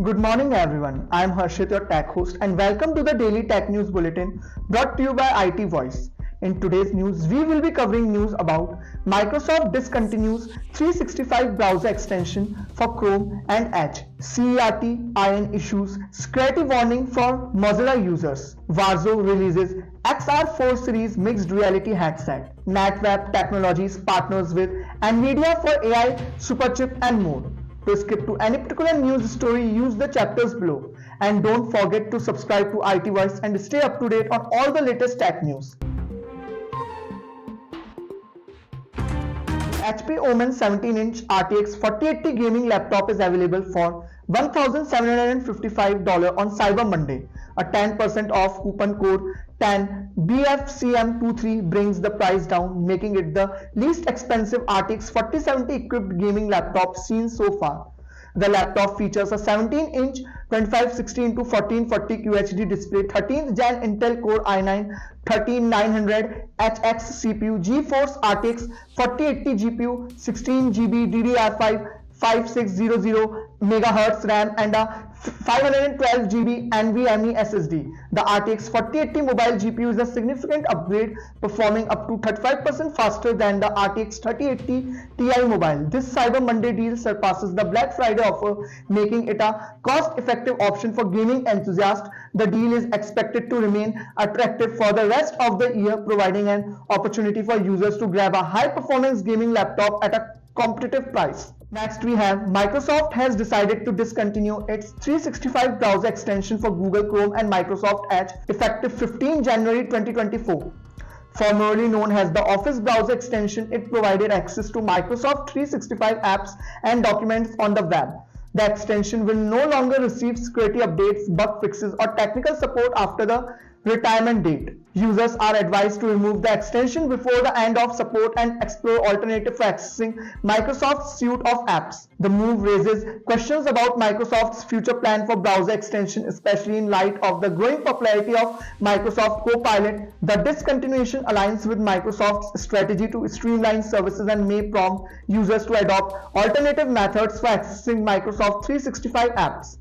Good morning, everyone. I am Harshit, your tech host, and welcome to the Daily Tech News Bulletin brought to you by IT Voice. In today's news, we will be covering news about Microsoft discontinues 365 browser extension for Chrome and Edge, CERT IN issues security warning for Mozilla users, Warzo releases XR4 series mixed reality headset, NetWeb Technologies partners with NVIDIA for AI Superchip and more. To skip to any particular news story, use the chapters below. And don't forget to subscribe to IT Voice and stay up to date on all the latest tech news. HP Omen 17-inch RTX 4080 gaming laptop is available for $1,755 on Cyber Monday. A 10% off coupon code 10 BFCM23 brings the price down, making it the least expensive RTX 4070 equipped gaming laptop seen so far. The laptop features a 17-inch 2560x1440 QHD display, 13th Gen Intel Core i9-13900 HX CPU, GeForce RTX 4080 GPU, 16GB DDR5 5600 MHz RAM and a 512GB NVMe SSD. The RTX 4080 mobile GPU is a significant upgrade, performing up to 35% faster than the RTX 3080 Ti mobile. This Cyber Monday deal surpasses the Black Friday offer, making it a cost-effective option for gaming enthusiasts. The deal is expected to remain attractive for the rest of the year, providing an opportunity for users to grab a high-performance gaming laptop at a competitive price. Next, we have Microsoft has decided to discontinue its 365 browser extension for Google Chrome and Microsoft Edge effective 15 January 2024. Formerly known as the Office browser extension, it provided access to Microsoft 365 apps and documents on the web. The extension will no longer receive security updates, bug fixes, or technical support after the retirement date. Users are advised to remove the extension before the end of support and explore alternatives for accessing Microsoft's suite of apps. The move raises questions about Microsoft's future plan for browser extension, especially in light of the growing popularity of Microsoft Copilot. The discontinuation aligns with Microsoft's strategy to streamline services and may prompt users to adopt alternative methods for accessing Microsoft 365 apps.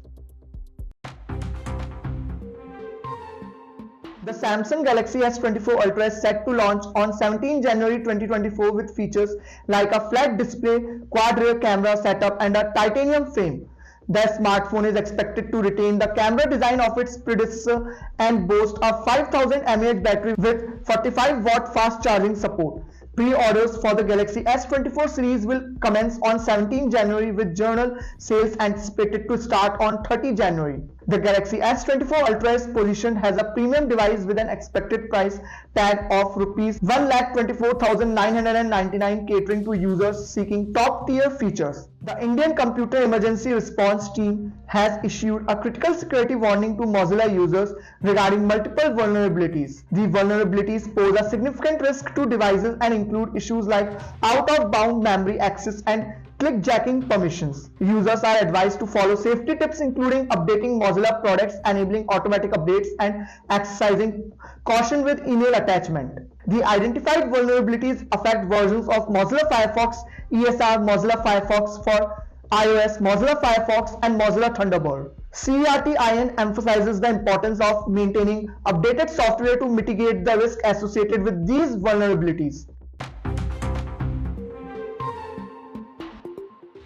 The Samsung Galaxy S24 Ultra is set to launch on 17 January 2024 with features like a flat display, quad rear camera setup and a titanium frame. The smartphone is expected to retain the camera design of its predecessor and boast a 5000 mAh battery with 45-watt fast charging support. Pre-orders for the Galaxy S24 series will commence on 17 January with general sales anticipated to start on 30 January. The Galaxy S24 Ultra is positioned as a premium device with an expected price tag of Rs 1,24,999, catering to users seeking top-tier features. The Indian Computer Emergency Response Team has issued a critical security warning to Mozilla users regarding multiple vulnerabilities. The vulnerabilities pose a significant risk to devices and include issues like out-of-bound memory access and clickjacking permissions. Users are advised to follow safety tips including updating Mozilla products, enabling automatic updates, and exercising caution with email attachment. The identified vulnerabilities affect versions of Mozilla Firefox, ESR, Mozilla Firefox for iOS, Mozilla Firefox, and Mozilla Thunderbird. CERT-IN emphasizes the importance of maintaining updated software to mitigate the risk associated with these vulnerabilities.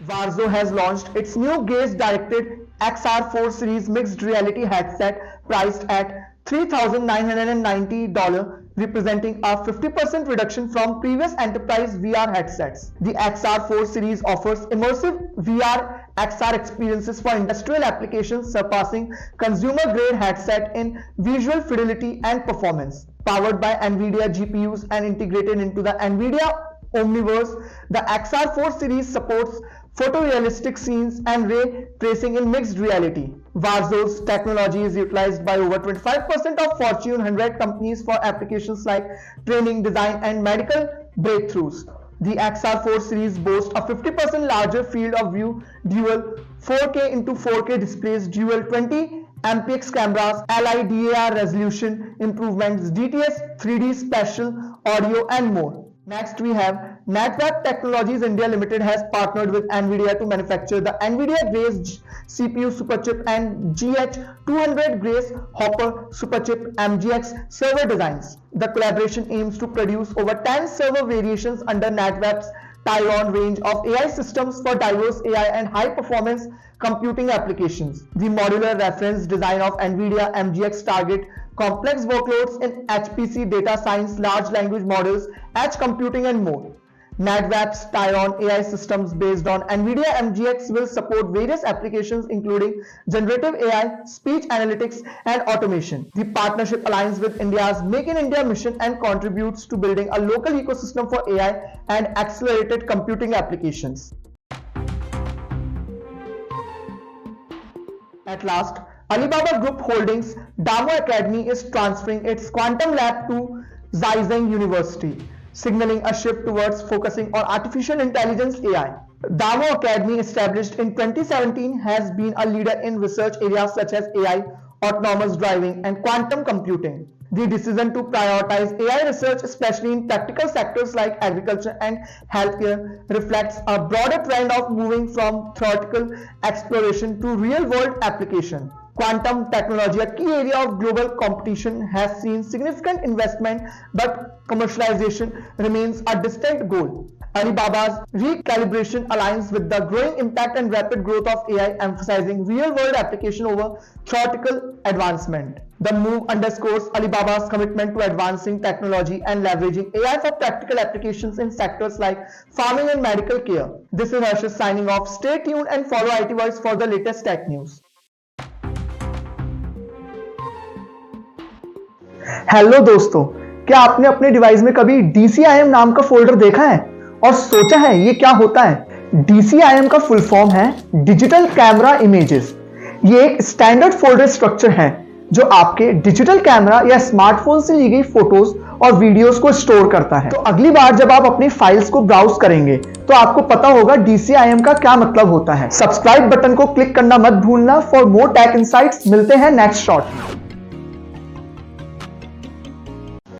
Warzo has launched its new gaze-directed XR4 series mixed reality headset priced at $3,990, representing a 50% reduction from previous enterprise VR headsets. The XR4 series offers immersive VR XR experiences for industrial applications, surpassing consumer-grade headset in visual fidelity and performance. Powered by NVIDIA GPUs and integrated into the NVIDIA Omniverse, the XR4 series supports photorealistic scenes and ray tracing in mixed reality. Warzo's technology is utilized by over 25% of Fortune 100 companies for applications like training, design, and medical breakthroughs. The XR4 series boasts a 50% larger field of view, dual 4K into 4K displays, dual 20 MPX cameras, LiDAR resolution improvements, DTS 3D spatial audio, and more. Next, we have NetWeb Technologies India Limited has partnered with NVIDIA to manufacture the NVIDIA Grace CPU superchip and GH200 Grace Hopper superchip MGX server designs. The collaboration aims to produce over 10 server variations under NatWeb's Tyron range of AI systems for diverse AI and high-performance computing applications. The modular reference design of NVIDIA MGX target complex workloads in HPC, data science, large language models, edge computing, and more. NatWeb's Tyron AI systems based on NVIDIA MGX will support various applications including generative AI, speech analytics, and automation. The partnership aligns with India's Make in India mission and contributes to building a local ecosystem for AI and accelerated computing applications. At last, Alibaba Group Holdings DAMO Academy is transferring its quantum lab to Zhejiang University, signaling a shift towards focusing on artificial intelligence AI. DAMO Academy, established in 2017, has been a leader in research areas such as AI, autonomous driving, and quantum computing. The decision to prioritize AI research, especially in practical sectors like agriculture and healthcare, reflects a broader trend of moving from theoretical exploration to real-world application. Quantum technology, a key area of global competition, has seen significant investment, but commercialization remains a distant goal. Alibaba's recalibration aligns with the growing impact and rapid growth of AI, emphasizing real-world application over theoretical advancement. The move underscores Alibaba's commitment to advancing technology and leveraging AI for practical applications in sectors like farming and medical care. This is Harshit signing off. Stay tuned and follow IT Voice for the latest tech news. Hello दोस्तों, क्या आपने अपने device में कभी DCIM नाम का folder देखा है और सोचा है ये क्या होता है? DCIM का फुल फॉर्म है डिजिटल कैमरा इमेजेस। ये एक स्टैंडर्ड फोल्डर स्ट्रक्चर है जो आपके डिजिटल कैमरा या स्मार्टफोन से ली गई फोटोज और वीडियोस को स्टोर करता है। तो अगली बार जब आप अपनी फाइल्स को ब्राउज करेंगे तो आपको पता होगा DCIM का क्या मतलब होता है। सब्सक्राइब बटन को क्लिक करना मत भूलना फॉर मोर टेक इनसाइट्स। मिलते हैं नेक्स्ट शॉट में।